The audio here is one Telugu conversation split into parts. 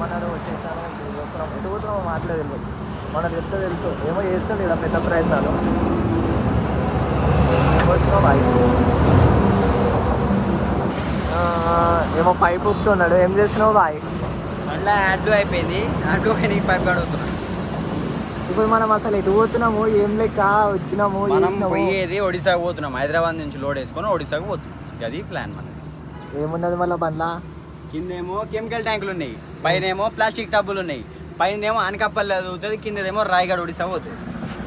రమ్మన్నారు వచ్చేసాను. చూస్తున్నాం ఎటు పోతున్నామో మాట్లాడలేదు. మనకు తెలుసు ఏమో చేస్తుంది ఇలా పెద్ద ప్రయత్నాలు. ఏమో పైప్ ఉప్పుతున్నాడు. ఏం చేస్తున్నావు బాయ్? మళ్ళీ అడ్డు అయిపోయింది. అడ్డు నీకు పైప్ అడుగుతున్నాడు. ఇప్పుడు మనం అసలు ఎటు పోతున్నాము, ఏం లెక్క వచ్చినాము? మనం పోయేది ఒడిశాకు పోతున్నాం. హైదరాబాద్ నుంచి లోడ్ వేసుకొని ఒడిశాకు పోతున్నాం. అది ప్లాన్ మనది. ఏమున్నది మళ్ళీ బండ్లా? కిందేమో కెమికల్ ట్యాంకులు ఉన్నాయి, పైన ఏమో ప్లాస్టిక్ టబ్బులు ఉన్నాయి. పైన ఏమో అనకాపల్లి అవుతుంది, కిందదేమో రాయగఢ ఒడిశా పోతుంది.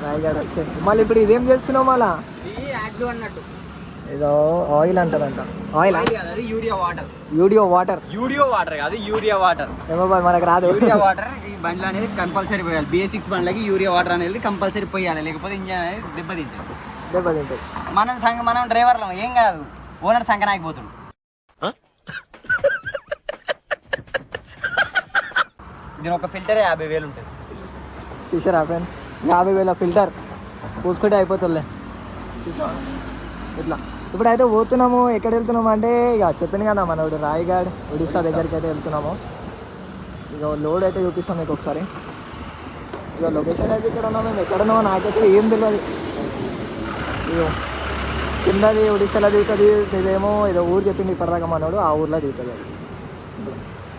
రాయగఢ వచ్చేది. మళ్ళీ ఇప్పుడు ఇదేం చేస్తున్నావు? మళ్ళా ఇది యాడ్డు అన్నట్టు ఏదో ఆయిల్ అంటారంట. ఆయిల్ అది యూరియా వాటర్. యూరియో వాటర్ కాదు, యూరియా వాటర్. ఏమో మనకు రాదు. యూరియా వాటర్ ఈ బండ్లు అనేది కంపల్సరీ పోయాలి. BS6 బండ్లకి యూరియా వాటర్ అనేది కంపల్సరీ పోయాలి, లేకపోతే ఇంజన్ అనేది దెబ్బతింటుంది. మనం డ్రైవర్లం ఏం కాదు, ఓనర్ సంకనాగిపోతుంది. దీని ఒక ఫిల్టర్ 50,000 ఉంటుంది. చూసారా ఫ్రెండ్? 50,000 ఫిల్టర్ పూసుకుంటే అయిపోతుందిలే. ఇట్లా ఇప్పుడైతే పోతున్నాము. ఎక్కడ వెళ్తున్నాము అంటే ఇక చెప్పింది కదా మనోడు రాయగఢ్ ఒడిశా దగ్గరికి అయితే వెళ్తున్నాము. ఇక లోడ్ అయితే చూపిస్తాం మీకు ఒకసారి. ఇక లొకేషన్ అయితే ఇక్కడ ఉన్నాము. మేము ఎక్కడ ఉన్నామో నాకైతే ఏం తెలియదు. ఇక కిందది ఒడిశాలో దిగుతుంది, ఇదేమో ఏదో ఊరు చెప్పింది ఇప్పటిదాకా మనోడు, ఆ ఊర్లో దిగుతుంది. అది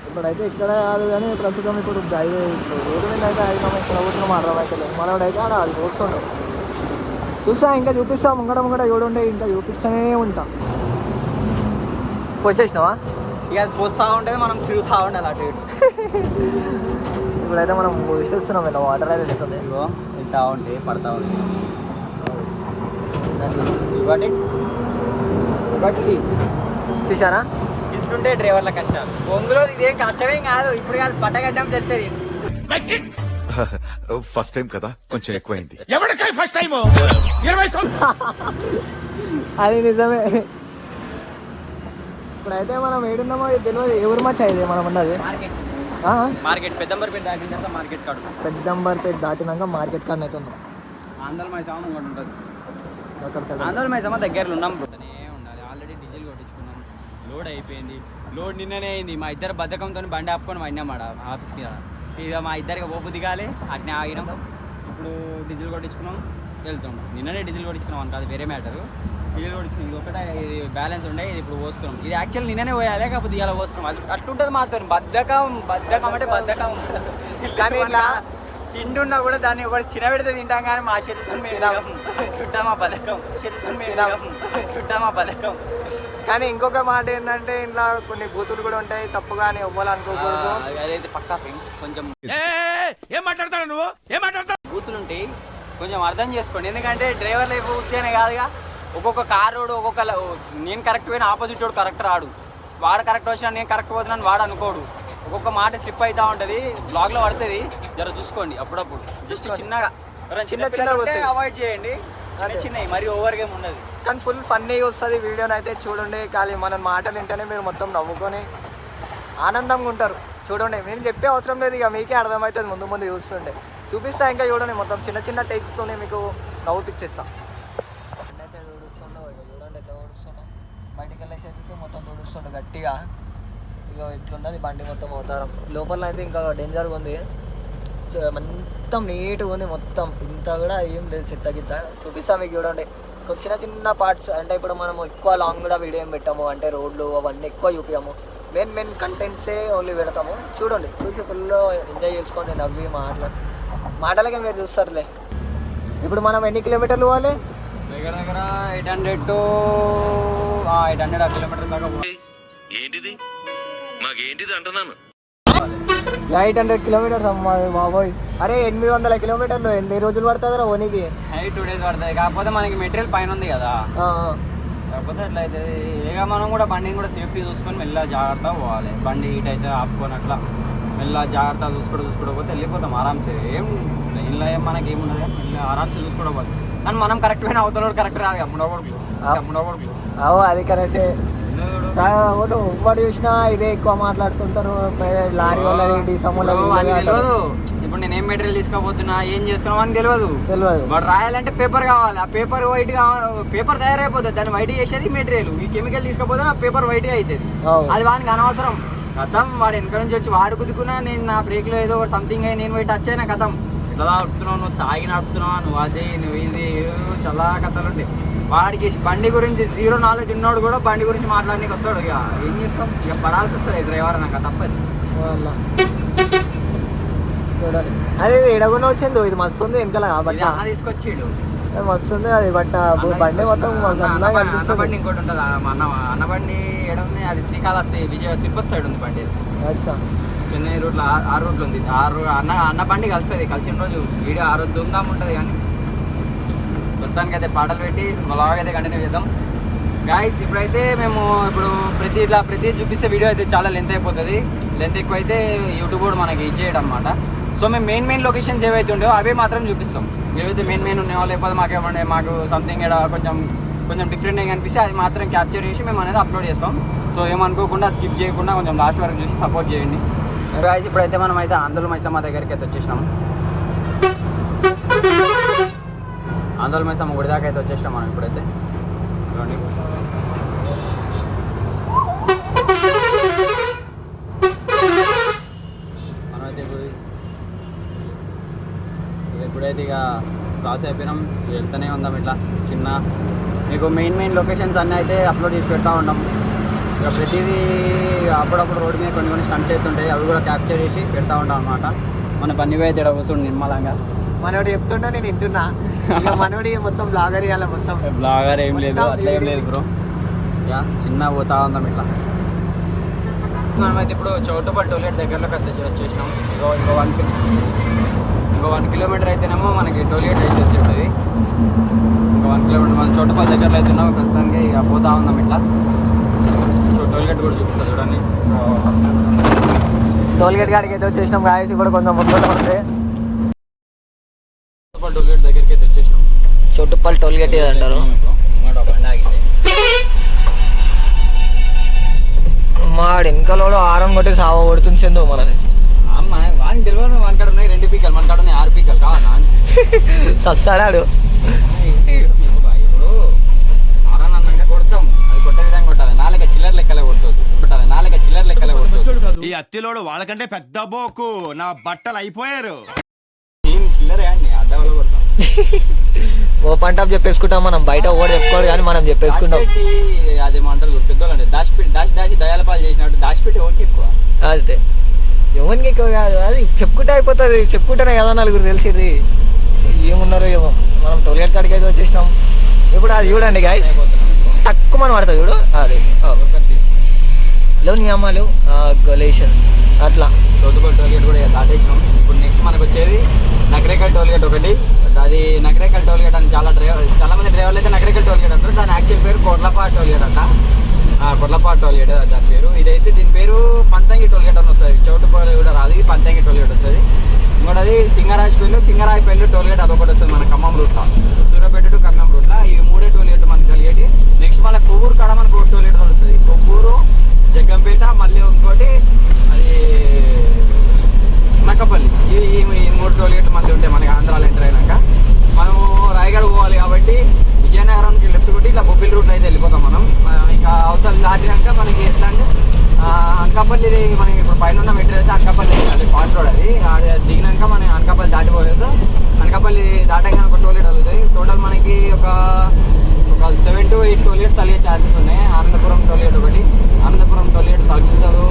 ఇప్పుడైతే ఇక్కడ కాదు కానీ ప్రస్తుతం ఇప్పుడు రోడ్డు మీద అయితే అయినాము. ఇక్కడ పోతున్నాం అర్థమైతే మనోడైతే ఆడ అది వస్తుండే. చూసా ఇంకా చూపిస్తా ముంగడ చూడండి, ఇంకా చూపిస్తూనే ఉంటా. పోసేసినావా? ఇక అది పోస్తూ ఉంటుంది, మనం తిరుగుతూ ఉండాలి అటు ఇటు. ఇప్పుడైతే మనం విసిస్తున్నాం. ఇలా వాటర్ అయితే వెళ్తుంది. ఇగో వెళ్తూ ఉంటే పడతా ఉంది. చూసారా? ఇట్లుంటే డ్రైవర్ల కష్టాలు. ఒంగులో ఇదేం కష్టమేం కాదు. ఇప్పుడు కాదు, పట్టగడ్డం తెలుస్తుంది. ఫస్ట్ టైం కదా, కొంచెం ఎక్కువైంది. అది నిజమే. ఇప్పుడైతే మనం ఏడున్నామో తెలియదు. ఎవరు మచ్చా ఇది మనం ఉన్నది? మార్కెట్ పెద్దంబర్పేట దాటినాక మార్కెట్ కాడు. పెద్దంబర్పేట దాటినాక మార్కెట్ కాడ అయితే ఉన్నాం. ఆంధ్ర మైసమ్మ ఇంకోటి ఉంటుంది. ఆంధ్ర మైసమ్మ దగ్గరలో ఉన్నాం. ఉండాలి. ఆల్రెడీ డీజిల్ కొట్టించుకున్నాం. లోడ్ అయిపోయింది. లోడ్ నిన్ననే అయింది. మా ఇద్దరు బద్ధకంతో బండి ఆపుకొని పడినామాట ఆఫీస్కి. ఇక మా ఇద్దరికి పోపు దిగాలి, అట్నే ఆగినాం. ఇప్పుడు డీజిల్ కొట్టించుకున్నాం, వెళ్తున్నాం. నిన్ననే డీజిల్ కొట్టించుకున్నాం అని కాదు, వేరే మ్యాటర్. డీజిల్ కొట్టించుకున్నాం. ఇది ఒకటే, ఇది బ్యాలెన్స్ ఉండే, ఇది ఇప్పుడు పోస్తున్నాం. ఇది యాక్చువల్ నిన్ననే పోయాలి, కాకపోతే ఇవాళ పోస్తున్నాం. అది అట్లుంటుంది మాతో. బద్ధకం అంటే బద్ధకం. కానీ ఇట్లా తిండి ఉన్నా కూడా దాన్ని ఒకటి చిన్నబెడితే తింటాం, కానీ మా శరీరం చుట్టా మా బద్ధకం. చుట్టా మా బద్ధకం. కానీ ఇంకొక మాట ఏంటంటే ఇంట్లో కొన్ని బూతులు కూడా ఉంటాయి, తప్పు కానీ ఇవ్వాలనుకోకూడదు. అదైతే పక్కా ఫ్రెండ్స్. కొంచెం ఏం మాట్లాడతాడు నువ్వు? ఏం మాట్లాడతాడు? బూతులు ఉంటాయి, కొంచెం అర్థం చేసుకోండి. ఎందుకంటే డ్రైవర్ లైఫ్ ఉత్తేనే కాదుగా. ఒక్కొక్క కారోడు నేను కరెక్ట్ పోయిన ఆపోజిట్ వాడు కరెక్ట్ రాడు. వాడు కరెక్ట్ వచ్చినా నేను కరెక్ట్ పోతున్నాను వాడు అనుకోడు. ఒక్కొక్క మాట స్లిప్ అవుతూ ఉంటుంది, బ్లాగ్లో పడుతుంది. జర చూసుకోండి అప్పుడప్పుడు. జస్ట్ చిన్నగా చిన్న అవాయిడ్ చేయండి. చిన్నవి మరి ఓవర్ గేమ్ ఉన్నది, కానీ ఫుల్ ఫన్నీ వస్తుంది. వీడియోని అయితే చూడండి. కానీ మన మాటలు వింటేనే మీరు మొత్తం నవ్వుకొని ఆనందంగా ఉంటారు. చూడండి, నేను చెప్పే అవసరం లేదు, ఇక మీకే అర్థమవుతుంది. ముందు చూస్తుండే చూపిస్తా. ఇంకా చూడండి, మొత్తం చిన్న టేక్స్తోనే మీకు నవ్వుపిచ్చేస్తా. అయితే ఊడుస్తుండో ఇక చూడండి ఎట్లా ఊడుస్తుండో. బయటికి వెళ్ళేసేందుకు మొత్తం ఊడుస్తుండే గట్టిగా. ఇక ఇట్లున్నది బండి మొత్తం అవతారం. లోపల అయితే ఇంకా డేంజర్గా ఉంది. మొత్తం నీట్గా ఉంది. మొత్తం ఇంత కూడా ఏం లేదు, చెత్త గిత్త. చూపిస్తాం మీకు చూడండి. చిన్న పార్ట్స్ అంటే ఇప్పుడు మనం ఎక్కువ లాంగ్ కూడా వీడియో ఏం పెట్టాము, అంటే రోడ్లు అవన్నీ ఎక్కువ చూపించాము. మెయిన్ కంటెంట్సే ఓన్లీ పెడతాము. చూడండి, చూసి ఫుల్ ఎంజాయ్ చేసుకోండి. నవ్వి మాటలకే మీరు చూస్తారులే. ఇప్పుడు మనం ఎన్ని కిలోమీటర్లు పోవాలి? దగ్గర 800 to 800 కిలోమీటర్ల దాకా. ఏంటిది మాకేంటిది అంటున్నాను. 800 కిలోమీటర్స్ అమ్మా బాబోయ్. అరే 800 కిలోమీటర్లు ఎన్ని రోజులు పడుతుందిరా ఓనికి? 2 days పడుతుంది. కాకపోతే మనకి మెటీరియల్ పైన ఉంది కదా, కాకపోతే అట్లా అయితే ఇక మనం కూడా బండిని కూడా సేఫ్టీ చూసుకొని మెల్ల జాగ్రత్తగా పోవాలి. బండి హీట్ అయితే ఆపుకొని అట్లా మెల్ల జాగ్రత్తగా చూసుకోవడం పోతే వెళ్ళిపోతాం ఆరామ్సే. ఏం ఇంట్లో ఏం మనకి ఏముండదు, ఆరామ్సే చూసుకోవడం పోతే. కానీ మనం కరెక్ట్ పోయినా అవతల కరెక్ట్ రాదు. ముడవకూడదు. అది కరెక్టే. వాడు చూసినా ఇదే ఎక్కువ మాట్లాడుతుంటారు. లారీ వాళ్ళది డీసమ్ తెలియదు. ఇప్పుడు నేను ఏం మెటీరియల్ తీసుకోబోతున్నా, ఏం చేస్తున్నావు అని తెలియదు. వాడు రాయాలంటే పేపర్ కావాలి. ఆ పేపర్ వైట్ పేపర్ తయారైపోతుంది, దాన్ని వైట్ చేసేది మెటీరియల్. ఈ కెమికల్ తీసుకోపోతే ఆ పేపర్ వైట్ గా అవుతుంది. అది వానికి అనవసరం. కథం వాడు వెనక నుంచి వచ్చి వాడు కుదుకున్నా నేను నా బ్రేక్లో ఏదో సంథింగ్ అయ్యి నేను పోయి టచ్ అయినా కథం ఇట్లా నడుపుతున్నావు నువ్వు తాగి నడుపుతున్నావు నువ్వు అది నువ్వు ఇది చాలా కథలు ఉంటాయి. వాడికి బండి గురించి జీరో నాలెడ్జ్ ఉన్నోడు కూడా బండి గురించి మాట్లాడడానికి వస్తాడు. ఇక ఏం చేస్తాం, ఇక పడాల్సి వస్తుంది డ్రైవర్ నాకు తప్పదు. చూడాలి. అదే ఎడగొన వచ్చింది, ఇది మస్తు ఉంది వెనకాల బట్ట అన్న తీసుకొచ్చిండు, మస్తు ఉంది అది బట్ట బండి మొత్తం. అన్న బండి ఇంకోటి ఉంటుంది అన్న బండి ఎడ ఉంది, అది శ్రీకాళహస్తి విజయ తిరుపతి సైడ్ ఉంది బండి. చెన్నై రూట్లో 6 రూట్లు ఉంది. అన్న బండి కలుస్తుంది, కలిసిన రోజు వీడియో ఆ రోజు ధూమ్ధామ్ ఉంటుంది. కానీ ప్రస్తుతానికి అయితే పాటలు పెట్టి వ్లాగ్ అయితే కంటిన్యూ చేద్దాం గాయస్. ఇప్పుడైతే మేము ప్రతి చూపిస్తే వీడియో అయితే చాలా లెంత్ అయిపోతుంది. లెంత్ ఎక్కువ అయితే యూట్యూబ్ కూడా మనకి ఇచ్చేయడం అనమాట. సో మేము మెయిన్ లొకేషన్స్ ఏవైతే ఉండేవో అవే మాత్రం చూపిస్తాం. ఏవైతే మెయిన్ ఉన్నాయో లేకపోతే మాకు సంథింగ్ కొంచెం డిఫరెంట్గా కనిపిస్తే అది మాత్రం క్యాప్చర్ చేసి మేము అనేది అప్లోడ్ చేస్తాం. సో ఏమనుకోకుండా స్కిప్ చేయకుండా కొంచెం లాస్ట్ వరకు చూసి సపోర్ట్ చేయండి గాయస్. ఇప్పుడైతే మనం అయితే ఆందోళన మైసమ్మ దగ్గరికి అయితే వచ్చేసినాము. ఆందోళన మైసమ్మ గుడి దాకా అయితే వచ్చేసినాం మనం ఇప్పుడైతే. మనమైతే ఇప్పుడైతే ఇక క్లాస్ అయిపోయినాం, వెళ్తూనే ఉందాం ఇట్లా చిన్న మీకు మెయిన్ లొకేషన్స్ అన్నీ అయితే అప్లోడ్ చేసి పెడతా ఉంటాం. ఇక ప్రతిదీ అప్పుడప్పుడు రోడ్డు మీద కొన్ని స్టంట్స్ అవుతుంటాయి, అవి కూడా క్యాప్చర్ చేసి పెడతా ఉంటాం అనమాట. మన పని అయితే ఇక్కడ కూర్చుండి నిమ్మలంగా మనోడు చెప్తుంటా నేను వింటున్నా. మనోడి మొత్తం బ్లాగర్ ఇవ్వాలి, మొత్తం బ్లాగర్ ఏం లేదు, అట్లా ఏం లేదు బ్రో. యా చిన్న పోతా ఉందాం ఇట్లా. మనమైతే ఇప్పుడు చౌటుపల్లి టోల్గేట్ దగ్గరలోకి అయితే వచ్చేసినాం. ఇంకో 1 కిలోమీటర్ అయితేనేమో మనకి టోల్గేట్ అయితే వచ్చేస్తుంది. ఇంకో 1 కిలోమీటర్ మన చౌటుపల్లి దగ్గరలో అయితే ఉన్నాం. ప్రస్తుతానికి ఇక పోతా ఉందాం ఇట్లా. టోల్గేట్ కూడా చూపిస్తుంది చూడండి. టోల్గేట్ కాడికి అయితే వచ్చేసినాం గాయస్. ఇప్పుడు కొంచెం ముందు పడితే టోల్గేట్ దగ్గరికి అయితే వచ్చేసినాం. చౌటుపల్లి టోల్గేట్ అంటారు. మా వెనకలోడు ఆరం కొట్టి సావ కొడుతుంది చందు మనని. వానికి తెలియదు, మన కాడ ఉన్నాయి 2 పీకలు, మన కాడ ఉన్నాయి 6 పీకలు కావాలా సస్తాడాడు. ఇప్పుడు ఆరాన్ అన్నాక కొడతాం, అది కొట్టే విధంగా కొట్టాలి. నాలుక చిల్లర లెక్కలే కొడుతుంది. ఈ అత్తిలోడు వాళ్ళకంటే పెద్ద బోకు, నా బట్టలు అయిపోయారు. చిల్లరే అండి అడ్డవల్ల కొడతాం. ఓ పంట చెప్పేసుకుంటాం మనం, బయట ఓడి చెప్పుకోడు కానీ మనం చెప్పేసుకుంటాం. అదేమంటారు పెద్దోళ్ళు దాచి దయాల పాలు చేసినట్టు దాచిపెట్టి ఎవరికి ఎక్కువ. అదే ఎవరికి ఎక్కువ కాదు, అది చెప్పుకుంటే అయిపోతుంది. చెప్పుకుంటేనే కదా నలుగురు తెలిసింది ఏమున్నారో ఏమో. మనం టోల్గేట్ కాడికి అయితే వచ్చేసినాం. ఇప్పుడు అది చూడండి గాయ తక్కువ మనం పడుతుంది చూడు. అది నీ అమ్మాలు గలేషన్ అట్లా చౌటుపల్లి టోల్గేట్ కూడా దాటేసినాం. ఇప్పుడు నెక్స్ట్ మనకు వచ్చేది నకరేకల్ టోల్గేట్ ఒకటి. అది నకరేకల్ టోల్గేట్ అని చాలా మంది డ్రైవర్లు అయితే నకరేకల్ టోల్గేట్ అంటారు. దాని యాక్చువల్ పేరు కొర్లపాడు టోల్గేట్ అంట. కొర్లపాడు టోల్గేట్ దాని పేరు. ఇదైతే దీని పేరు పంతంగి టోల్గేట్ అని వస్తుంది. చౌటుపల్లి కూడా రాదు, ఇది పంతంగి టోల్గేట్ వస్తుంది. ఇంకోటి సింగరాజపల్లి టోల్గేట్ అదొకటి వస్తుంది మన ఖమ్మం రూట్లో. సూర్యాపేట టు కర్ణం రూట్లో ఈ 3 టోల్గేట్ మనకి కలిగేటి. నెక్స్ట్ మళ్ళీ కొవ్వూరు కాడ మనకు ఒక టోల్గేట్ దొరుకుతుంది. కొవ్వూరు, జగ్గంపేట, మళ్ళీ ఇంకోటి అది నక్కపల్లి. ఈ 3 టోల్గేట్ మళ్ళీ ఉంటాయి మనకి ఆంధ్రాలో ఎంటర్ అయినాక. మనం రాయగడ పోవాలి కాబట్టి విజయనగరం నుంచి లెఫ్ట్ కొట్టి ఇట్లా బొబ్బిలి రూట్ అయితే వెళ్ళిపోతాం మనం. ఇంకా అవతల దాటినాక మనకి ఎట్లా అంటే అనకాపల్లి, మనకి ఇప్పుడు పైన ఉన్న మెట్రో అయితే అనకాపల్లి అది ఫాస్ట్ రోడ్. అది దిగినాక మనం అనకాపల్లి దాటిపోలేదు. అనకాపల్లి దాటాక ఒక టోల్గేట్ అవుతుంది. టోటల్ మనకి ఒక 7 to 8 టోల్గేట్స్ అలిగే ఛాన్సెస్ ఉన్నాయి. ఆనందపురం టోల్గేట్ ఒకటి, ఆనందపురం టోల్గేట్ తగ్గుతుందో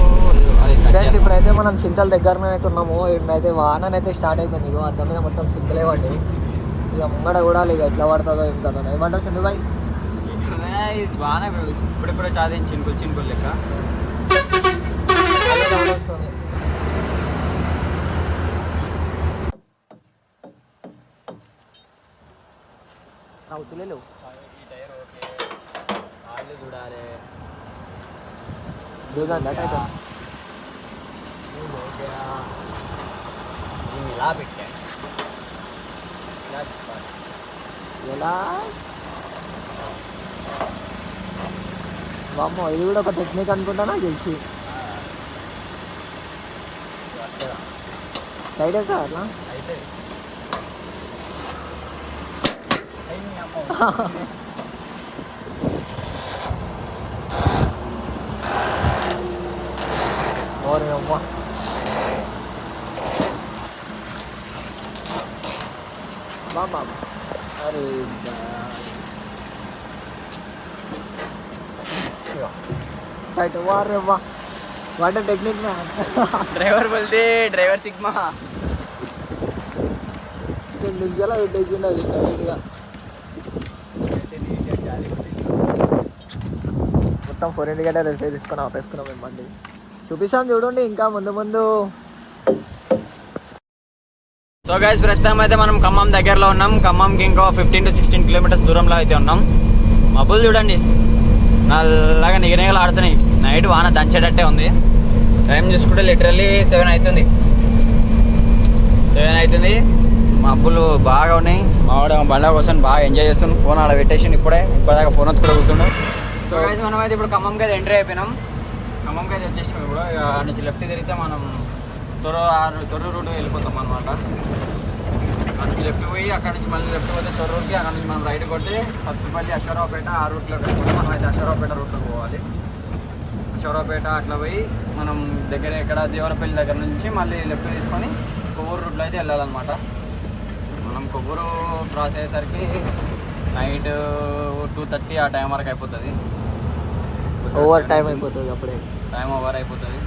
అది. ఇప్పుడైతే మనం చింతల దగ్గరనే అయితే ఉన్నాము. ఇప్పుడైతే వాహనాన్ని స్టార్ట్ అయిపోయింది. ఇగో అద్దం మీద మొత్తం చింతలే పడ్డాయి. ఇక ముంగడ కూడా ఇక ఎట్లా పడుతుందో ఏం కదా. ఏమంటారు చంద్రబాయ్? బాగానే ఇప్పుడిప్పుడే చాదించి చినుకులు లెక్క. అవుతులేవు ఈ టైర్ ఓకే, వాళ్ళు చూడాలి ఓకేనా. నేను ఇలా పెట్టాను ఎలా బామ్మో, ఇది కూడా ఒక టెక్నిక్ అనుకుంటా నాకు తెలిసి. సైడ్ అవుతా అట్లా అయితే ఓరే అమ్మ బాబా అరే రైట్ వారే వా వాట్ టెక్నిక్ నా డ్రైవర్ బోల్తే డ్రైవర్ సిగ్మా నిజంగా పెట్టేసింది అది డైరెక్ట్గా మొత్తం 4 ఇండికేటర్ రిసీవ్ తీసుకొని ఆపేసుకున్నాం మేము బండి చూపిస్తాం చూడండి ఇంకా ముందు ముందు. సో గైస్ ప్రస్తుతం అయితే మనం ఖమ్మం దగ్గరలో ఉన్నాం. ఖమ్మంకి ఇంకా 15 to 16 కిలోమీటర్స్ దూరంలో అయితే ఉన్నాం. మబ్బులు చూడండి నల్లగా నిగనిగలు ఆడుతున్నాయి. నైట్ వాన దంచేటట్టే ఉంది. టైం చూసుకుంటే లిటరల్లీ 7 అవుతుంది. మబ్బులు బాగా ఉన్నాయి. మావాడు బండ్ల కోసం బాగా ఎంజాయ్ చేస్తున్నాం. ఫోన్ ఆడ పెట్టేసి ఇప్పటిదాకా ఫోన్ వచ్చి కూడా కూర్చున్నాం. సో గైస్ మనం అయితే ఇప్పుడు ఖమ్మంకి అయితే ఎంట్రీ అయిపోయినాం. ఖమ్మంకి అయితే వచ్చేసాం. ఇప్పుడు అక్కడ నుంచి లెఫ్ట్ తిరిగితే మనం తొర్రూరు రూట్ వెళ్ళిపోతాం అనమాట. అక్కడ నుంచి లెఫ్ట్ పోయి అక్కడ నుంచి మళ్ళీ లెఫ్ట్ పోతే తొర్రూరుకి, అక్కడ నుంచి మనం రైట్ కొట్టి సత్తుపల్లి అశ్వరావుపేట ఆ రూట్లోకి వెళ్ళిపోతే మనం అయితే అశ్వరావుపేట రూట్లోకి పోవాలి. అశ్వరావుపేట అట్లా పోయి మనం దగ్గర ఇక్కడ దేవరపల్లి దగ్గర నుంచి మళ్ళీ లెఫ్ట్ తీసుకొని కొవ్వూరు రూట్లో అయితే వెళ్ళాలన్నమాట. మనం కొవ్వూరు క్రాస్ అయ్యేసరికి నైట్ 2:30 ఆ టైం వరకు అయిపోతుంది. ఓవర్ టైం అయిపోతుంది. అప్పుడే టైం ఓవర్ అయిపోతుంది.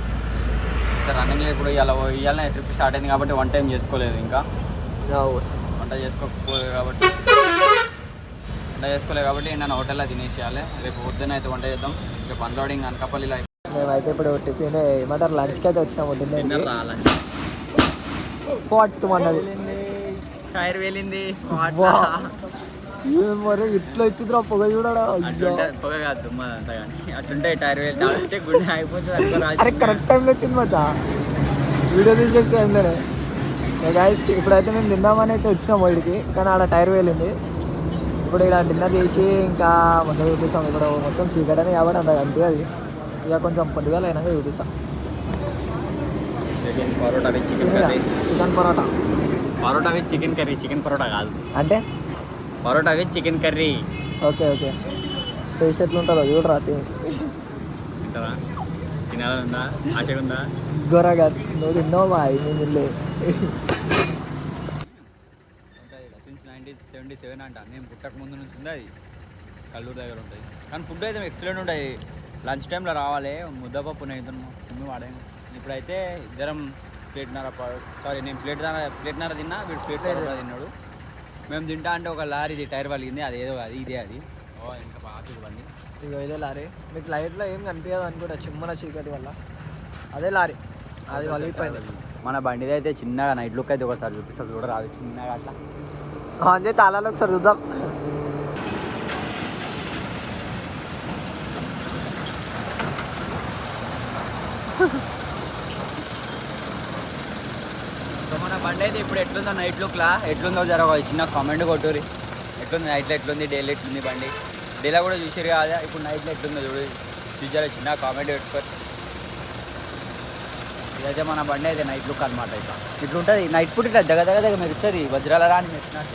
రన్నింగ్లో ఇప్పుడు ఇవాళ ట్రిప్ స్టార్ట్ అయింది కాబట్టి వన్ టైం చేసుకోలేదు. ఇంకా వంట చేసుకోలేదు కాబట్టి నేను హోటల్లో తినేసేయాలి. రేపు పొద్దున్న అయితే వంట చేద్దాం. రేపు అన్లోడింగ్ అనకాపల్లిలో మేమైతే ఇప్పుడు టిఫిన్ ఏమంటారు లంచ్కి అయితే వచ్చినాము. టైర్ వేలింది మరి ఇట్లా ఇచ్చిందిరా పొగ చూడడా. పొగ కాదు దుమ్మ అంతా కానీ అట్లుంటే టైర్ వేలి గుండె అయిపోతుంది. అరే కరెక్ట్ టైంలో వచ్చింది మచ్చా వీడియో తీసే టైంలోనే. ఇప్పుడైతే మేము తిందామని అయితే వచ్చినాం వీడికి, కానీ ఆడ టైర్ వేలింది. ఇప్పుడు ఇక్కడ డిన్నర్ చేసి ఇంకా మొత్తం చూపిస్తాం. ఇప్పుడు మొత్తం చీకటనే కాబట్టి అంత కనిపించదు. ఇక కొంచెం పొద్దుగాల అయినాక చూపిస్తాం. Chicken parotta with chicken curry. Chicken parotta కాదు అంటే parotta with chicken curry. Okay taste ఎట్లుంటుందో చూడరా. తింటారా? తినాలనుందా? ఆశగా ఉందా? గొర్రగా నువ్వు తిన్నావు బాయ్. నేను తినలే. సిన్స్ 1977 అంట. నేను పుట్టక ముందు నుంచి ఉంది అది. కల్లూరు దగ్గర ఉంటుంది. కానీ ఫుడ్ అయితే ఎక్సలెంట్ ఉంటాయి. లంచ్ టైంలో రావాలి. ముద్దపప్పు నేను వాడాను. ఇప్పుడైతే ఇద్దరం నేను ప్లేట్నర తిన్నా, వీడు ప్లేట్నర తిన్నాడు. మేము తింటా అంటే ఒక లారీ టైర్ వలిగింది. అదేదో అది ఇదే అది ఇంకా బాగా చూడండి. ఇగో ఇదే లారీ. మీకు లైట్లో ఏం కనిపించదు అనుకుంటా చిమ్మల చీకటి వల్ల. అదే లారీ అది వలిగిపోయింది. మన బండిది అయితే చిన్నగా నైట్ లుక్ అయితే ఒకసారి చూపిస్తుంది కూడా రాదు. చిన్నగా అట్లా అంటే తాళాలు ఒకసారి చూద్దాం. సో మన బండి అయితే ఇప్పుడు ఎట్లుందో నైట్ లుక్లా ఎట్లుందో జరగదు చిన్న కామెంట్ కొట్టురి. ఎట్లుంది నైట్లో ఎట్లుంది, డేలో ఎట్లుంది బండి. డేలో కూడా చూసారు కదా, ఇప్పుడు నైట్లో ఎట్లుందో చూసారా చిన్న కామెంట్ పెట్టుకోరు. ఇదైతే మన బండి అయితే నైట్ లుక్ అనమాట. ఇట్లా ఉంటుంది నైట్ పూట ఇట్లా దగ్గర మెరుస్తుంది వజ్రాల రాని మెరిచినట్టు.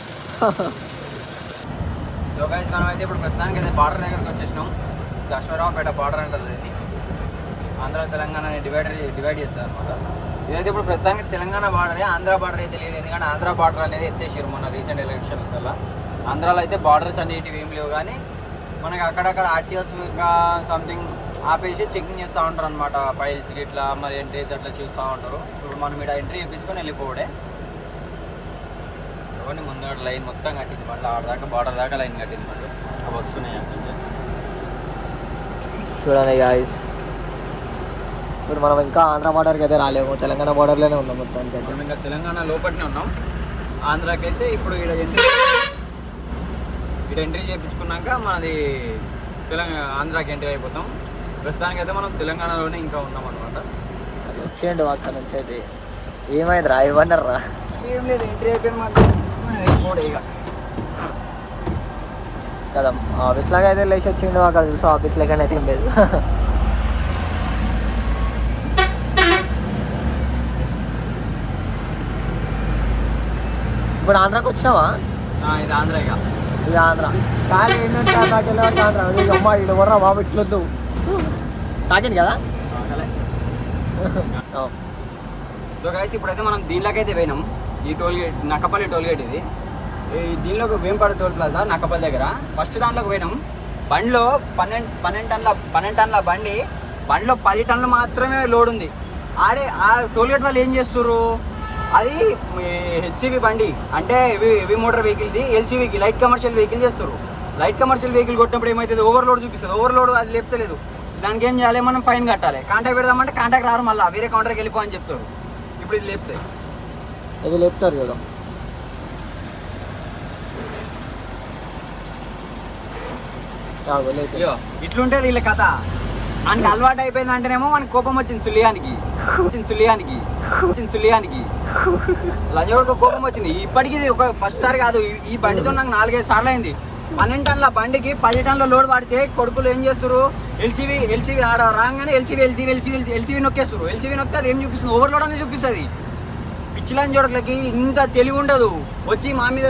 సో గైస్ మనం అయితే ఇప్పుడు ప్రస్తుతానికి అయితే బార్డర్ దగ్గరకు వచ్చేసినాం. అశ్వరావుపేట బార్డర్ అంటుంది. ఇది ఆంధ్ర తెలంగాణ డివైడ్ చేస్తారు అనమాట. ఇదైతే ఇప్పుడు ప్రస్తుతానికి తెలంగాణ బార్డరే, ఆంధ్ర బార్డర్ అయితే లేదు. ఎందుకంటే ఆంధ్ర బార్డర్ అనేది ఎత్తేసారు మన రీసెంట్ ఎలక్షన్స్ వల్ల. ఆంధ్రాలో అయితే బార్డర్స్ అనేటివి ఏం లేవు, కానీ మనకి అక్కడక్కడ ఆర్టీఓస్ ఇంకా సంథింగ్ ఆపేసి చెకింగ్ చేస్తూ ఉంటారు అనమాట. ఫైల్స్ ఇట్లా మరి ఎంట్రీస్ అట్లా చూస్తూ ఉంటారు. ఇప్పుడు మనం ఇక్కడ ఎంట్రీ చేయించుకొని వెళ్ళిపోవడే. ఇవన్నీ ముందు లైన్ మొత్తం కట్టింది మళ్ళీ ఆడదాకా బార్డర్ దాకా లైన్ కట్టింది మళ్ళీ అవి వస్తున్నాయి అక్కడి నుంచి. చూడండి గాయస్, ఇప్పుడు మనం ఇంకా ఆంధ్ర బార్డర్కి అయితే రాలేము, తెలంగాణ బార్డర్లోనే ఉన్నాం మొత్తానికి. అయితే ఇంకా తెలంగాణ లోపలనే ఉన్నాం. ఆంధ్రాకి అయితే ఇప్పుడు ఇక్కడ ఎంట్రీ చేయించుకున్నాక మనది ఆంధ్రాకి ఎంట్రీ అయిపోతాం. ప్రస్తుతానికి అయితే మనం తెలంగాణలోనే ఇంకా ఉన్నాం అనమాట. అది వచ్చేయండి అక్కడ నుంచి. అయితే ఏమైంది రా, ఇవ్వన్నారా? ఏం లేదు, ఎంట్రీ అయిపోయింది ఇక కదా. ఆఫీస్ లాగా అయితే లేచి వచ్చిండు. అక్కడ చూసి ఆఫీస్ లాగానే అయితే ఉండేది. ఇప్పుడు ఆంధ్రాకి వచ్చినావా? ఇది ఆంధ్ర. ఇది ఆంధ్ర కానీ ఏంటంటే నాకు వెళ్ళేవాడికి ఆంధ్ర. అమ్మ ఇటు వర్రా బాబు ఇట్లొద్దు తాకింది కదా. సో గైస్ ఇప్పుడైతే మనం దీనిలోకైతే పోయినాం. ఈ toll gate Nakkapalli toll gate ఇది. ఈ దీనిలోకి వేంపాడు టోల్ ప్లాజా నక్కపల్లి దగ్గర ఫస్ట్ దాంట్లోకి పోయినాం. బండిలో 12 టన్నుల బండిలో 10 టన్నులు మాత్రమే లోడ్ ఉంది. ఆ టోల్ గేట్ వాళ్ళు ఏం చేస్తున్నారు, అది హెచ్సివి బండి అంటే హెవీ మోటార్ వెహికల్ది ఎల్సీవీకి లైట్ కమర్షియల్ వెహికల్ చేస్తారు. లైట్ కమర్షియల్ వెహికల్ కొట్టినప్పుడు ఏమవుతుంది, ఓవర్లోడ్ చూపిస్తుంది. ఓవర్లోడ్ అది లేపుతలేదు, దానికి ఏం చేయాలి, మనం ఫైన్ కట్టాలి. కాంటాక్ట్ పెడదామంటే కాంటాక్ట్ రారు, మళ్ళీ వేరే కౌంటర్కి వెళ్ళిపో అని చెప్తారు. ఇప్పుడు ఇది లేపుతాయి, ఇది లేపుతారు కదా. ఇట్లుంటేది వీళ్ళ కథ. మనకి అలవాటు అయిపోయింది అంటేనేమో మనకి కోపం వచ్చింది సుల్లియానికి లంజోడికి కోపం వచ్చింది. ఇప్పటికీ ఇది ఒక ఫస్ట్ సారి కాదు, ఈ బండితో నాకు 4-5 సార్లు అయింది. 12 టన్నుల బండికి 10 టన్నుల లోడ్ పడితే కొడుకులు ఏం చేస్తారు, ఎల్సీవీ ఆడ రాగానే ఎల్సీవీ నొక్కేస్తారు. ఎల్సీవీ నొక్కితే అది ఏం చూపిస్తుంది, ఓవర్లోడ్ అనేది చూపిస్తుంది. పిచ్చిలని జోడలకి ఇంత తెలివి ఉండదు, వచ్చి మా మీద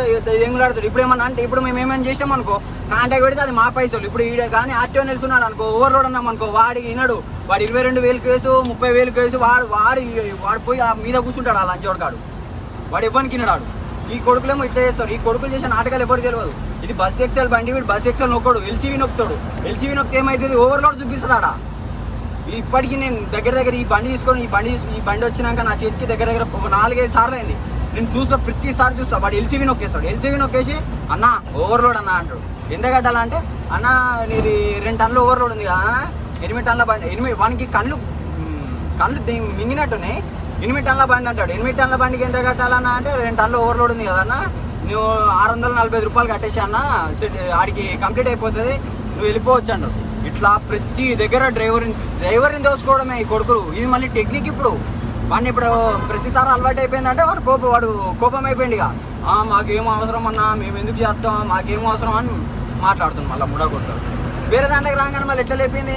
ఎంగులాడుతాడు. ఇప్పుడు ఏమన్నా అంటే ఇప్పుడు మేము ఏమైనా చేసాం అనుకో, కాంటాక్ట్ పెడితే అది మా పైసలు. ఇప్పుడు ఈడ కానీ ఆర్టీఓ వెళ్తున్నాడు అనుకో, ఓవర్లోడ్ అన్నాం అనుకో, వాడికి వినడు. వాడు 22,000 కేసు 30,000 కేసు వాడు పోయి ఆ మీద కూర్చుంటాడు. ఆ లంచోడకాడు వాడు ఎవరికి వినడాడు. ఈ కొడుకులేమో ఇట్లా చేస్తారు. ఈ కొడుకులు చేసే నాటకాలు ఎవరికి తెలియదు. ఇది బస్ ఎక్సెల్ బండి, వీడు బస్ ఎక్సెల్ నొక్కడు, ఎల్సీవీ నొక్కుతాడు. ఎల్సీవీ నొక్కితే ఏమవుతుంది, ఓవర్లోడ్ చూపిస్తుంది ఆడ. ఇప్పటికీ నేను దగ్గర ఈ బండి తీసుకొని ఈ బండి వచ్చినాక నా చేతికి దగ్గర 4-5 సార్లు అయింది. నేను చూస్తా, ప్రతిసారి చూస్తా. వాడు ఎల్సీవీ నొక్కేస్తాడు. ఎల్సీవీ నొక్కేసి అన్న ఓవర్లోడ్ అన్న అంటాడు. ఎంత కట్టాలంటే అన్న నీది 2 టన్నులు ఓవర్లోడ్ ఉంది కదా, 8 టన్నుల బండి. వానికి కళ్ళు మింగినట్టున్నాయి. 8 టన్నుల బండి అంటాడు. 8 టన్నుల బండికి ఎంత కట్టాలన్నా అంటే 2 టన్నులు ఓవర్లోడ్ ఉంది కదన్నా, నువ్వు 645 రూపాయలు కట్టేసి అన్న, ఆడికి కంప్లీట్ అయిపోతుంది, నువ్వు వెళ్ళిపోవచ్చు అంటాడు. ఇట్లా ప్రతి దగ్గర డ్రైవర్ని దోచుకోవడమే ఈ కొడుకులు. ఇది మళ్ళీ టెక్నిక్. ఇప్పుడు వాడిని ఇప్పుడు ప్రతిసారి అలవాటు అయిపోయిందంటే వాడు కోపం అయిపోయింది. ఇక మాకేం అవసరం అన్నా, మేము ఎందుకు చేస్తాం, మాకేం అవసరం అని మాట్లాడుతున్నాం. మళ్ళీ ముడా కొడతాడు. వేరే దాంట్లోకి రాగానే మళ్ళీ ఎట్లా లేపింది,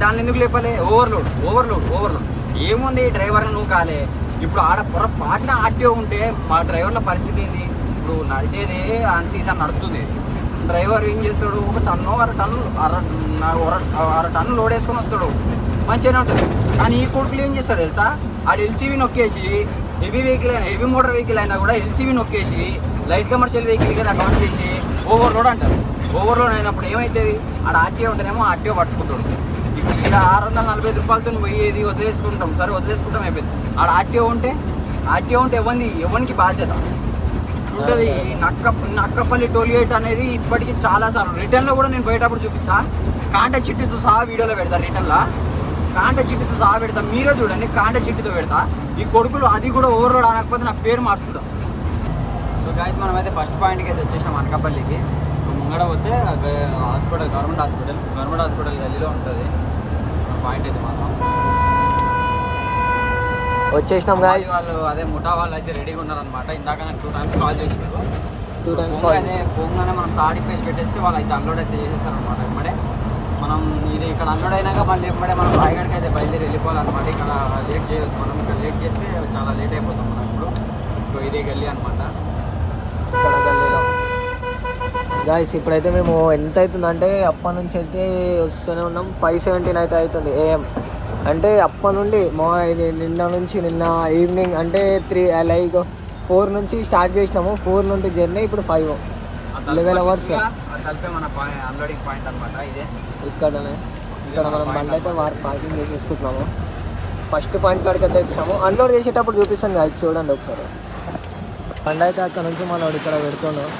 దాన్ని ఎందుకు లేపాలి, ఓవర్లోడ్ ఏముంది, డ్రైవర్ని నువ్వు కాలే. ఇప్పుడు ఆడ పొరపాటున ఆర్టీఓ ఉంటే మా డ్రైవర్ల పరిస్థితి ఏంది. ఇప్పుడు నడిచేది ఆన్ సీజన్ నడుస్తుంది. డ్రైవర్ ఏం చేస్తాడు, 1 టన్ను 6 టన్ను లోడ్ వేసుకొని వస్తాడు, మంచిగానే ఉంటుంది. కానీ ఈ కొడుకులు ఏం చేస్తాడు తెలుసా, ఆడు ఎల్సీవీ నొక్కేసి హెవీ మోటార్ వెహికల్ అయినా కూడా ఎల్సీవీ నొక్కేసి లైట్ కమర్షియల్ వెహికల్ కదా కౌంట్ చేసి ఓవర్లోడ్ అంటారు. ఓవర్లోడ్ అయినప్పుడు ఏమవుతుంది, ఆడ ఆర్టీఓ ఉంటేనేమో ఆర్టీఓ పట్టుకుంటాడు. ఇప్పుడు ఇక్కడ 645 రూపాయలతో పోయేది వదిలేసుకుంటాం అయిపోయింది. ఆడ ఆర్టీఓ ఉంటే ఎవరికి బాధ్యత ఉంటుంది. నక్కపల్లి టోల్ గేట్ అనేది ఇప్పటికీ చాలాసార్లు రిటర్న్లో కూడా నేను పోయేటప్పుడు చూపిస్తా. కాంట చిట్టితో సహా వీడియోలో పెడతా. రిటర్న్లో కాంట చిట్టితో సహా పెడతా, మీరే చూడండి. కాంట చిట్టితో పెడతా. ఈ కొడుకులు అది కూడా ఓవర్లోడ్ అనకపోతే నాకు పేరు మార్చుకుంటాం. సో గాయస్ మనమైతే ఫస్ట్ పాయింట్కి అయితే వచ్చేసాం అనకాపల్లికి. ముంగడ పోతే గవర్నమెంట్ హాస్పిటల్ గల్లీలో ఉంటుంది పాయింట్ అయితే మాత్రం. వచ్చేసినాం గాయస్. వాళ్ళు అదే ముఠా వాళ్ళు అయితే రెడీగా ఉన్నారనమాట. ఇందాక నాకు 2 టైమ్స్ కాల్ చేసారు. అదే పోగానే మనం తాడి పేసి పెట్టేస్తే వాళ్ళు అయితే అన్లోడ్ అయితే చేసేస్తారనమాట. ఇప్పుడే మనం ఇది ఇక్కడ అన్లోడ్ అయినాక మళ్ళీ ఇప్పుడే మనం రాయగడికి అయితే బయలుదేరి వెళ్ళిపోవాలన్నమాట. ఇక్కడ లేట్ చేయొచ్చు, మనం ఇక్కడ లేట్ చేస్తే చాలా లేట్ అయిపోతాం మనం ఇప్పుడు. సో ఇదే గల్లీ అనమాట, ఇక్కడ గల్లీలో గాయస్. ఇప్పుడైతే మేము ఎంత అవుతుందంటే అప్పటి నుంచి అయితే వస్తూనే ఉన్నాం. 5:17 అయితే అవుతుంది AM. అంటే అప్పటి నుండి నిన్న ఈవినింగ్ అంటే 4 నుంచి స్టార్ట్ చేసినాము. 4 నుండి జర్నీ, ఇప్పుడు 11 అవర్స్. మన అన్లోడింగ్ పాయింట్ అనమాట ఇదే. ఇక్కడ మనం బండి అయితే పార్కింగ్ చేసేసుకుంటున్నాము. ఫస్ట్ పాయింట్ కాడికి అయితే వచ్చాము. అన్లోడ్ చేసేటప్పుడు చూపిస్తాను కదా, చూడండి ఒకసారి. బండి అయితే అక్కడ నుంచి మనం ఇక్కడ పెడుతున్నాం.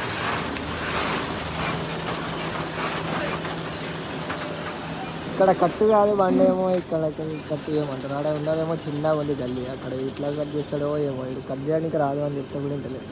ఇక్కడ కట్టు కాదు బండి ఏమో, ఇక్కడ కట్టు చేయమంటారు. ఆడ ఉన్నదేమో చిన్నగా ఉంది గల్లీ. అక్కడ ఇట్లా కట్ చేస్తాడో ఏమో, ఇది కట్ చేయడానికి రాదు అని చెప్తే కూడా ఇంటలేదు.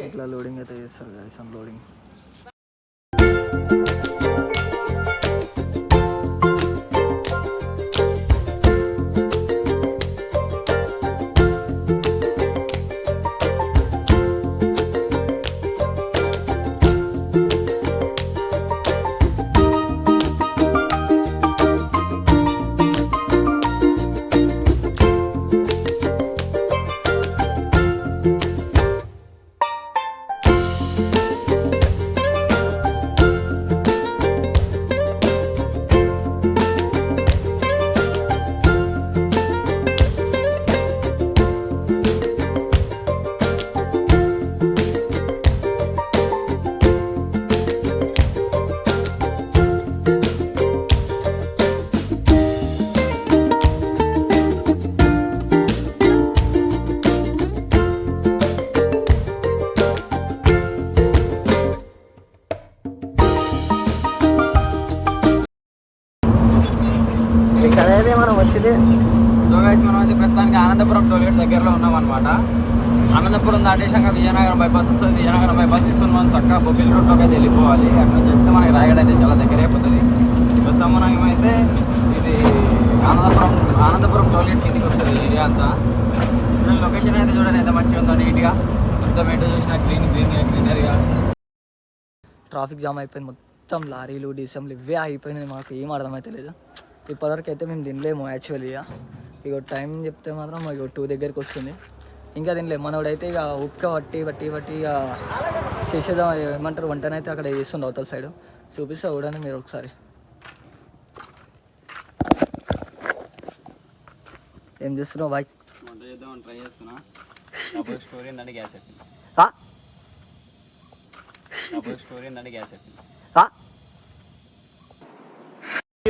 ఇట్లా లోడింగ్ అయితే చేస్తారు గైస్, అన్లోడింగ్. ఇక్కడైతే మనం వచ్చింది. సో గైస్ మనం అయితే ప్రస్తుతానికి ఆనందపురం టోల్గేట్ దగ్గరలో ఉన్నాం అనమాట. ఆనందపురం దాటేశాక విజయనగరం బైపాస్ వస్తుంది. విజయనగరం బైపాస్ తీసుకుని మనం చక్కగా బొబ్బిలి రూట్లోకి అయితే వెళ్ళిపోవాలి. అక్కడ నుంచి చెప్తే మనకి రాయగడ అయితే చాలా దగ్గర అయిపోతుంది. ప్రస్తుతం మనం ఏమైతే ఇది ఆనందపురం టోల్గేట్ కిందికి వస్తుంది ఏరియా అంతా. లొకేషన్ అయితే చూడండి ఎంత మంచిగా ఉందో, నీట్గా మొత్తం ఏంటో చూసిన గ్రీనరీగా. ట్రాఫిక్ జామ్ అయిపోయింది, మొత్తం లారీలు డీసెంలు ఇవే అయిపోయినాయి. మాకు ఏం అర్థమైతే లేదు. ఇప్పటివరకు అయితే మేము తినలేము యాక్చువల్గా. ఇక టైం చెప్తే మాత్రం ఇక 2 దగ్గరికి వస్తుంది, ఇంకా తినలేము. మనోడైతే ఇక ఉక్క బట్టి ఇక చేసేద్దాం ఏమంటారు వంటనైతే అక్కడ చేస్తుండే అవతల సైడ్. చూపిస్తా చూడండి మీరు ఒకసారి. ఏం చేస్తున్నావు బాయ్? వంట చేద్దామని ట్రై చేస్తున్నా. స్టోరీ ఏంటంటే గ్యాస్ అయిపోయింది. స్టోరీ ఏంటంటే గ్యాస్ అయిపోయింది.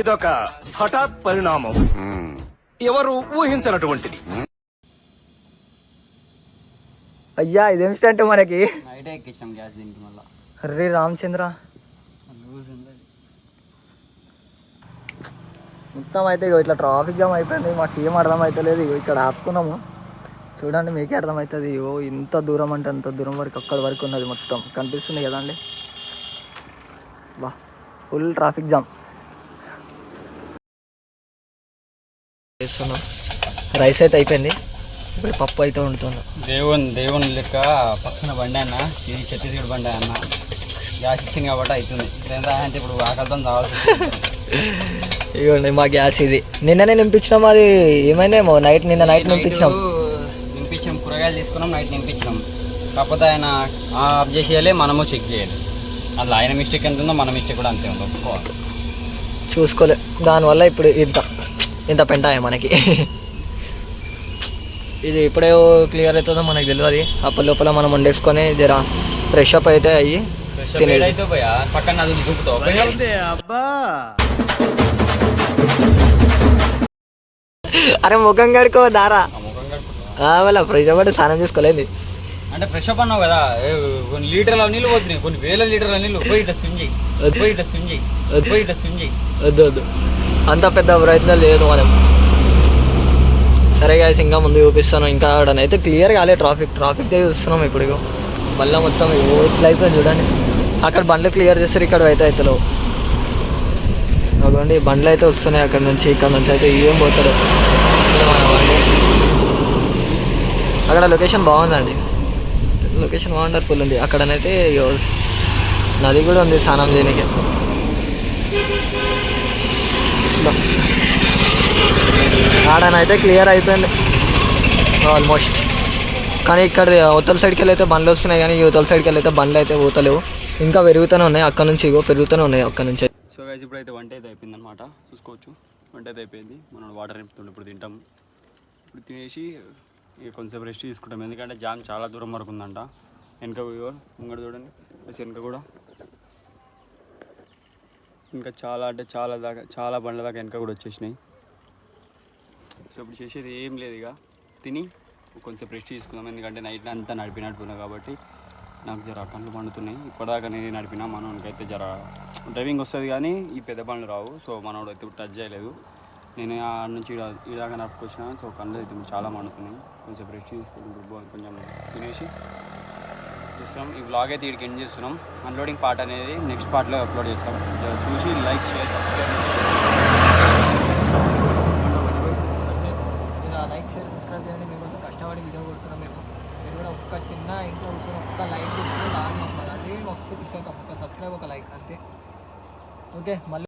ఇదొక హఠాత్ పరిణామం, ఎవరు ఊహించినటువంటిది. అయ్యా ఇదేం స్టంట్ మనకి. నైటే ఎక్కించాం గ్యాస్ దీనికి మళ్ళీ. అర్రే రామచంద్ర, లూజ్ ఉంది. మొత్తం అయితే ఇగో ఇట్లా ట్రాఫిక్ జామ్ అయిపోయింది. మాకు ఏం అర్థమవుతలేదు. ఇగో ఇక్కడ ఆపుకున్నాము చూడండి, మీకే అర్థమవుతుంది. ఇగో ఇంత దూరం అంటే అంత దూరం వరకు అక్కడి వరకు ఉన్నది మొత్తం కనిపిస్తుంది కదండి. బా ఫుల్ ట్రాఫిక్ జామ్. చేస్తున్నాం, రైస్ అయితే అయిపోయింది, ఇప్పుడు పప్పు అయితే వండుతున్నాం. దేవుని లెక్క పక్కన బండి అన్న, ఇది ఛత్తీస్గఢ్ బండి అన్న. గ్యాస్ ఇచ్చింది కాబట్టి అవుతుంది, లేదా అంటే ఇప్పుడు ఆకలితో కావాల్సి. ఇవ్వండి మా గ్యాస్ ఇది. నిన్ననే నింపించినాం, అది ఏమైందేమో నిన్న నైట్ నింపించాం. కూరగాయలు తీసుకున్నాం, నైట్ నింపించినాం. కాకపోతే ఆయన ఆఫ్ చేసేయాలి, మనము చెక్ చేయాలి. అలా ఆయన మిస్టేక్ ఎంత ఉందో మన మిస్టేక్ కూడా అంతే ఉందో ఒప్పుకోవాలి. చూసుకోలే, దానివల్ల ఇప్పుడు ఇంత పెంటాయి మనకి. ఇది ఇప్పుడే క్లియర్ అవుతుందో మనకి తెలియదు. అప్పటి లోపల మనం వండేసుకొని జర ఫ్రెష్ అప్ అయితే అయ్యి అయితే పోయా పక్కన అది చూపుతావు. అరే ముఖం కడుకో దారా, వాళ్ళ ఫ్రెష్ అప్ అంటే స్నానం చేసుకోలేదు. అంటే ఫ్రెష్ అప్ అన్నావు కదా, కొన్ని లీటర్ల నీళ్ళు పోతున్నాయి, కొన్ని వేల లీటర్ల నీళ్ళు. పోయిట స్విమ్ చేయి. వద్దు అంత పెద్ద ప్రయత్నం లేదు మనం. సరే గాయస్, ఇంకా ముందు చూపిస్తాను. ఇంకా ఆడనైతే క్లియర్ కాలే ట్రాఫిక్ చూస్తున్నాం ఇప్పుడు. మళ్ళీ మొత్తం ఇట్లా అయిపోయింది చూడండి. అక్కడ బండ్లు క్లియర్ చేస్తారు, ఇక్కడ అయితే అవుతలేవు. అదండి బండ్లు అయితే వస్తున్నాయి అక్కడ నుంచి, ఇక్కడ నుంచి అయితే ఏం పోతారు. అక్కడ లొకేషన్ బాగుందండి, లొకేషన్ వండర్ఫుల్ ఉంది. అక్కడనైతే నది కూడా ఉంది స్నానం చేయడానికి. ఆడనైతే క్లియర్ అయిపోయింది ఆల్మోస్ట్. కానీ ఇక్కడ అవతల సైడ్కి వెళ్ళి అయితే బండ్లు వస్తున్నాయి, కానీ యువతల సైడ్కి వెళ్ళి అయితే బండ్లు అయితే పోతలేవు, ఇంకా పెరుగుతూనే ఉన్నాయి. అక్కడ నుంచి పెరుగుతూనే ఉన్నాయి అక్కడ నుంచి. సో గైస్ ఇప్పుడు అయితే వంట అయితే అయిపోయింది అనమాట, చూసుకోవచ్చు. వంట అయితే అయిపోయింది, మనం వాటర్ నింపుతుండే ఇప్పుడు తింటాం. ఇప్పుడు తినేసి ఇక కొంచెంసేపు రెస్ట్ తీసుకుంటాం, ఎందుకంటే జామ్ చాలా దూరం వరకు ఉందంట. వెనక ముంగడ చూడండి, ప్లస్ వెనక కూడా ఇంకా చాలా అంటే చాలా బండ్ల దాకా వెనక కూడా వచ్చేసినాయి. సో ఇప్పుడు చేసేది ఏం లేదు, ఇక తిని కొంచెం రెస్ట్ తీసుకుందాం. ఎందుకంటే నైట్ అంతా నడిపినట్టున్నా కాబట్టి నాకు జర కళ్ళు పండుతున్నాయి. ఇప్పటిదాకా నేను నడిపినా, మనోడికైతే జర డ్రైవింగ్ వస్తుంది కానీ ఈ పెద్ద బండ్లు రావు. సో మనోడు అయితే టచ్ చేయలేదు. నేను ఆ నుంచి ఇలాగా నడుపుకొచ్చిన. సో కళ్ళు అయితే చాలా మండుతున్నాయి. కొంచెం బ్రష్ తీసుకుంటూ కొంచెం తినేసి చేస్తాం. ఈ వ్లాగ్ అయితే ఇక్కడికి ఎండ్ చేస్తున్నాం. అన్లోడింగ్ పార్ట్ అనేది నెక్స్ట్ పార్ట్లో అప్లోడ్ చేస్తాం. చూసి like share subscribe like share subscribe చేయండి. మీకోసం కష్టపడి వీడియో కొడుతున్నాం. మీరు కూడా ఒక్క చిన్న ఇంట్లో కూర్చొని ఒక్క లైక్ కొడితే దాని వస్తుంది. అదే వస్తుంది. ఒక సబ్స్క్రైబ్ ఒక లైక్ అంతే. ఓకే మళ్ళీ